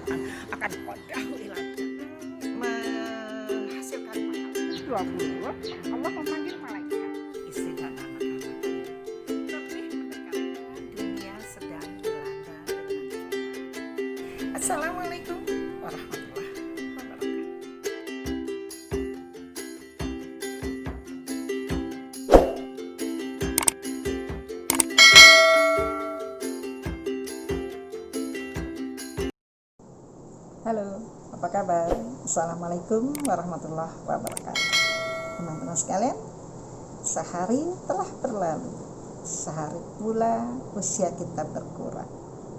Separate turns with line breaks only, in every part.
akan qadahu ila menghasilkan pahala. 20 Allah memanggil malaikat istri dan anak-anaknya lebih mendekatkan dunia sedang dilanda dengan fitnah. Assalamualaikum warahmatullahi wabarakatuh.
Halo, apa kabar? Assalamualaikum warahmatullahi wabarakatuh. Teman-teman sekalian, sehari telah berlalu, sehari pula usia kita berkurang,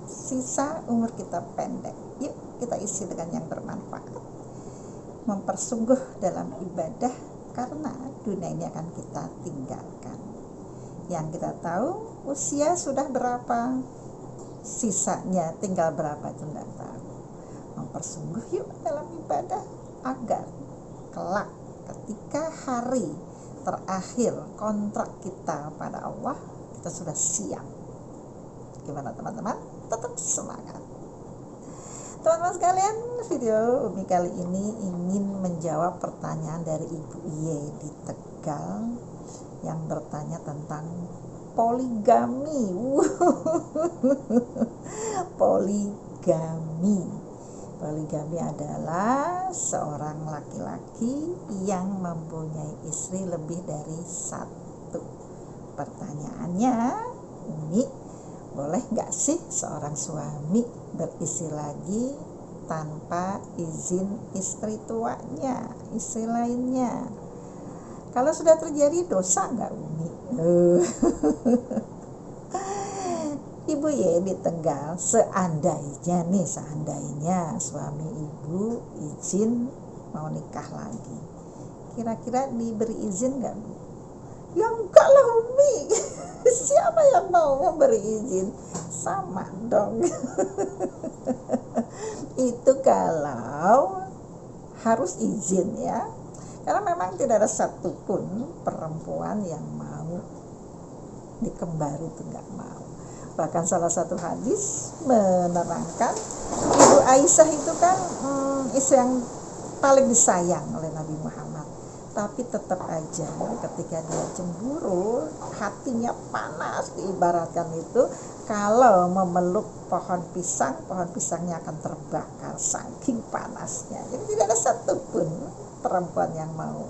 sisa umur kita pendek. Yuk kita isi dengan yang bermanfaat, mempersungguh dalam ibadah, karena dunia ini akan kita tinggalkan. Yang kita tahu usia sudah berapa, sisanya tinggal berapa itu tidak tahu. Mempersungguh yuk dalam ibadah agar kelak ketika hari terakhir kontrak kita pada Allah, kita sudah siap. Gimana teman-teman? Tetap semangat. Teman-teman sekalian, video Umi kali ini ingin menjawab pertanyaan dari Ibu Iye di Tegal yang bertanya tentang poligami. Poligami adalah seorang laki-laki yang mempunyai istri lebih dari satu. Pertanyaannya, Umi, boleh gak sih seorang suami beristri lagi tanpa izin istri tuanya, istri lainnya? Kalau sudah terjadi, dosa gak, Umi? Ibu ya di Tegal, seandainya suami ibu izin mau nikah lagi, kira-kira diberi izin gak, Bu? Ya enggak lah, Umi. Siapa yang mau memberi izin? Sama dong. Itu kalau harus izin ya, karena memang tidak ada satupun perempuan yang mau dikembari, itu enggak mau. Bahkan salah satu hadis menerangkan Ibu Aisyah itu kan istri yang paling disayang oleh Nabi Muhammad, tapi tetap aja ketika dia cemburu, hatinya panas, diibaratkan itu kalau memeluk pohon pisangnya akan terbakar saking panasnya. Jadi tidak ada satupun perempuan yang mau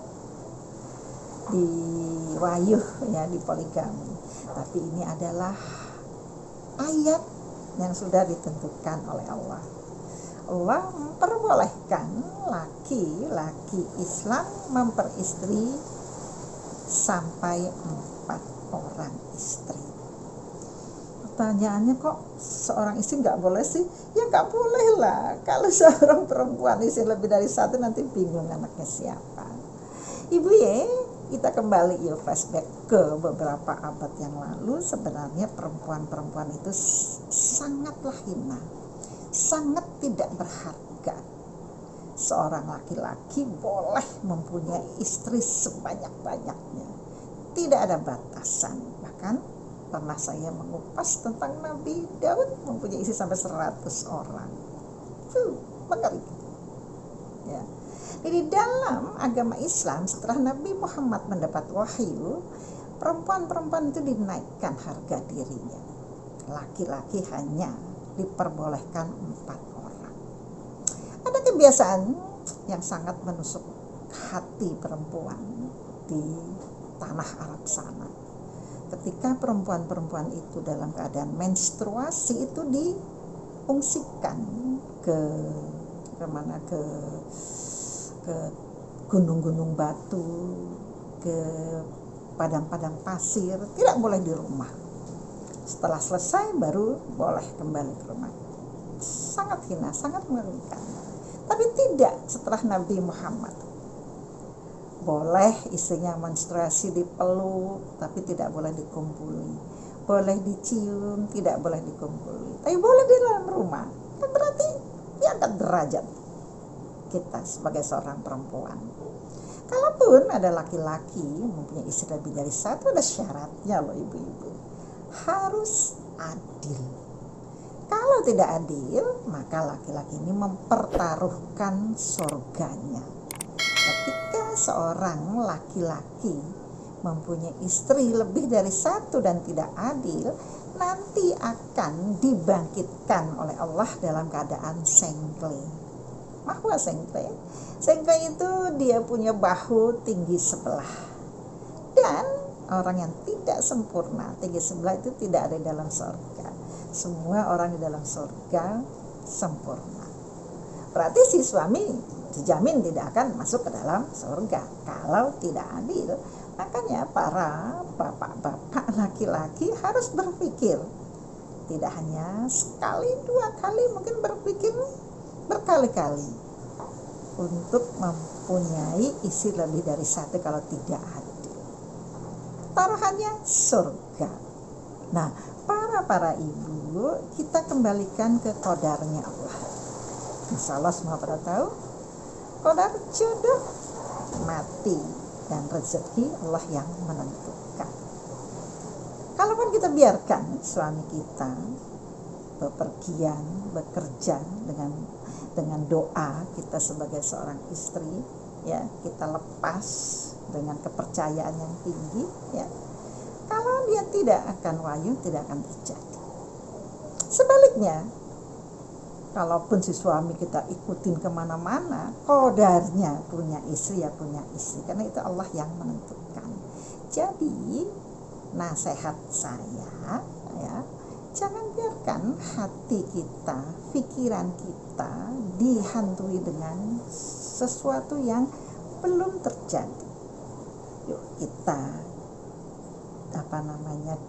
diwayuh ya, di poligami. Tapi ini adalah ayat yang sudah ditentukan oleh Allah. Allah memperbolehkan laki-laki Islam memperistri sampai 4 orang istri. Pertanyaannya, kok seorang istri nggak boleh sih? Ya nggak boleh lah. Kalau seorang perempuan istri lebih dari satu, nanti bingung anaknya siapa. Ibu ya, kita kembali yuk flashback ke beberapa abad yang lalu. Sebenarnya perempuan-perempuan itu sangatlah hina, sangat tidak berharga. Seorang laki-laki boleh mempunyai istri sebanyak-banyaknya, tidak ada batasan. Bahkan pernah saya mengupas tentang Nabi Daud mempunyai istri sampai 100 orang. Mengerikan ya. Jadi dalam agama Islam, setelah Nabi Muhammad mendapat wahyu, perempuan-perempuan itu dinaikkan harga dirinya. Laki-laki hanya diperbolehkan 4 orang. Ada kebiasaan yang sangat menusuk hati perempuan di tanah Arab sana. Ketika perempuan-perempuan itu dalam keadaan menstruasi, itu diungsikan ke gunung-gunung batu, ke padang-padang pasir, tidak boleh di rumah. Setelah selesai baru boleh kembali ke rumah. Sangat hina, sangat mengerikan. Tapi tidak setelah Nabi Muhammad. Boleh istrinya menstruasi dipeluk, tapi tidak boleh dikumpuli. Boleh dicium, tidak boleh dikumpuli. Tapi boleh di dalam rumah. Kan berarti diangkat derajat kita sebagai seorang perempuan. Kalaupun ada laki-laki mempunyai istri lebih dari satu, ada syaratnya loh ibu-ibu. Harus adil. Kalau tidak adil, maka laki-laki ini mempertaruhkan surganya. Ketika seorang laki-laki mempunyai istri lebih dari satu dan tidak adil, nanti akan dibangkitkan oleh Allah dalam keadaan sengkle. Mahwa sengkle? Sengkle itu dia punya bahu tinggi sebelah. Dan orang yang tidak sempurna tinggi sebelah itu tidak ada dalam surga. Semua orang di dalam surga sempurna. Berarti si suami dijamin tidak akan masuk ke dalam surga kalau tidak adil. Makanya para bapak-bapak laki-laki harus berpikir, tidak hanya sekali dua kali, mungkin berpikir berkali-kali untuk mempunyai istri lebih dari satu kalau tidak adil. Taruhannya surga. Nah, para ibu, kita kembalikan ke qadarnya Allah. Insya Allah semua pada tahu, qadar jodoh mati dan rezeki Allah yang menentukan. Kalaupun kita biarkan suami kita bepergian, bekerja dengan doa kita sebagai seorang istri, ya, kita lepas dengan kepercayaan yang tinggi, ya. Kalau dia tidak akan wahyu, tidak akan terjadi. Sebaliknya, kalaupun si suami kita ikutin kemana-mana, qadarnya punya istri ya punya istri, karena itu Allah yang menentukan. Jadi nasihat saya, ya, jangan biarkan hati kita, pikiran kita dihantui dengan sesuatu yang belum terjadi. Yuk kita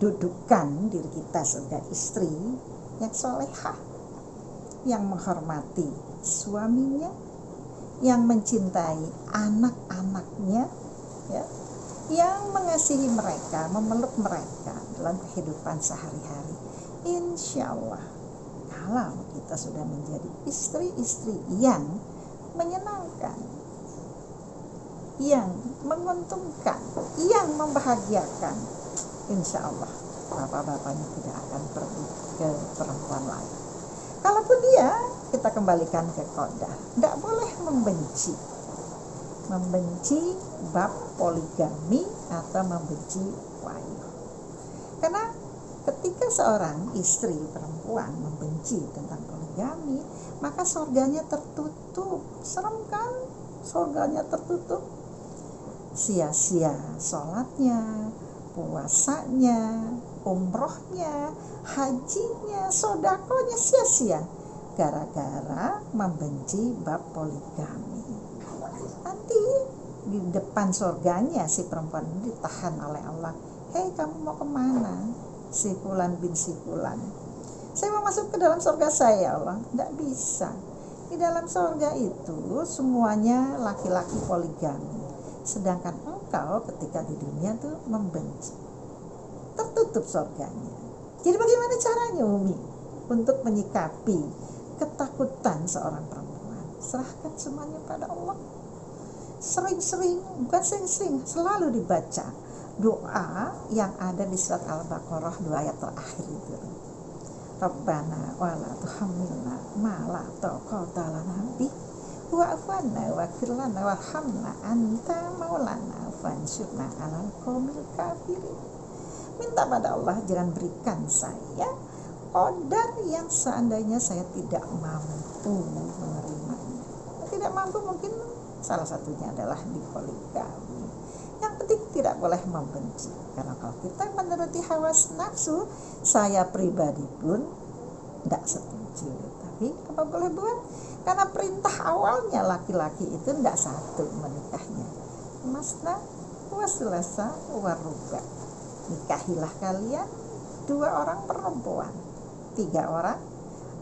dudukkan diri kita sebagai istri yang solehah, yang menghormati suaminya, yang mencintai anak-anaknya, ya, yang mengasihi mereka, memeluk mereka dalam kehidupan sehari-hari. Insya Allah, kalau kita sudah menjadi istri-istri yang menyenangkan, yang menguntungkan, yang membahagiakan, insya Allah bapak-bapaknya tidak akan pergi ke perempuan lain. Kalaupun dia, kita kembalikan ke qadar. Tidak boleh membenci bab poligami atau membenci wahyu. Karena ketika seorang istri perempuan membenci tentang poligami, maka surganya tertutup. Serem kan? Surganya tertutup. Sia-sia sholatnya, puasanya, umrohnya, hajinya, sodakonya sia-sia gara-gara membenci bab poligami. Nanti di depan surganya si perempuan ini ditahan oleh Allah. Hei, kamu mau kemana? Si Fulan bin si Fulan, saya mau masuk ke dalam surga saya, Allah. Tidak bisa. Di dalam surga itu semuanya laki-laki poligami, sedangkan engkau ketika di dunia tuh membenci. Tertutup surganya. Jadi bagaimana caranya Umi untuk menyikapi ketakutan seorang perempuan? Serahkan semuanya pada Allah. Sering-sering, bukan sering-sering, selalu dibaca doa yang ada di surat Al-Baqarah 2 ayat terakhir itu. Rabbana wala tuhammilna ma la taqata lana bih wa'fu 'anna waghfir lana warhamna anta maulana fansurna 'alal qaumil kafirin. Minta pada Allah, jangan berikan saya qadar yang seandainya saya tidak mampu menerimanya. Tidak mampu mungkin salah satunya adalah di poligami. Yang penting tidak boleh membenci. Karena kalau kita menuruti hawa nafsu, saya pribadi pun tidak setuju. Tapi apa boleh buat? Karena perintah awalnya laki-laki itu tidak satu menikahnya. Masna wa sulasa wa ruba. Nikahilah kalian 2 orang perempuan, 3 orang,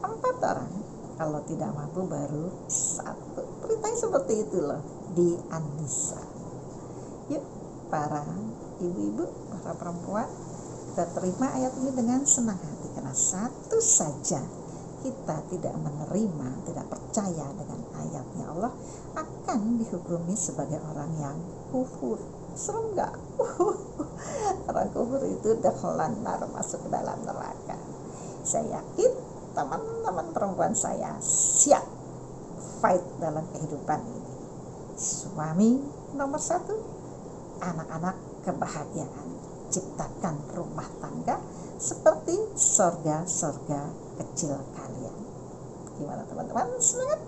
4 orang. Kalau tidak mampu baru 1. Perintahnya seperti itu loh di An-Nisa. Yuk para ibu-ibu, para perempuan, kita terima ayat ini dengan senang hati, karena satu saja kita tidak menerima, tidak percaya dengan ayatnya Allah, akan dihukumi sebagai orang yang kufur. Serem gak? Orang kufur itu dakhalan nar, masuk ke dalam neraka. Saya yakin teman-teman perempuan saya siap fight dalam kehidupan ini. Suami nomor 1, anak-anak kebahagiaan, ciptakan rumah tangga seperti surga-surga kecil kalian. Gimana teman-teman, semangat?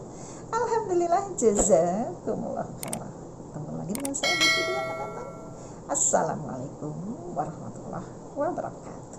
Alhamdulillah, jazakumullah khairan. Ketemu lagi dengan saya di video yang akan datang. Assalamualaikum warahmatullahi wabarakatuh.